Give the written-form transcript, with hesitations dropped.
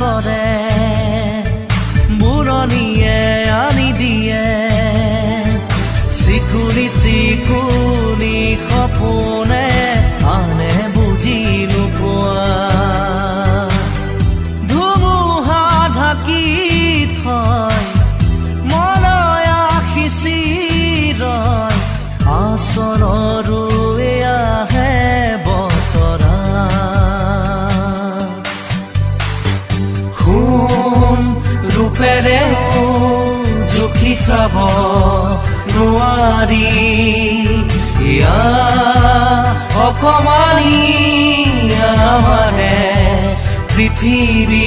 হাতৰে বুৰণিয়ে আনি দিয়ে চিকুনি চিকুনি সপোনে আনে বুজি নোপোৱা ধুমুহা ঢাকি থয় মলয়া সিঁচিৰয় আচৰৰো এয়াহে বতৰা সোণ ৰূপেৰেও জুখি চাব নোৱাৰি ইয়া অকমানি আমাৰে পৃথিৱী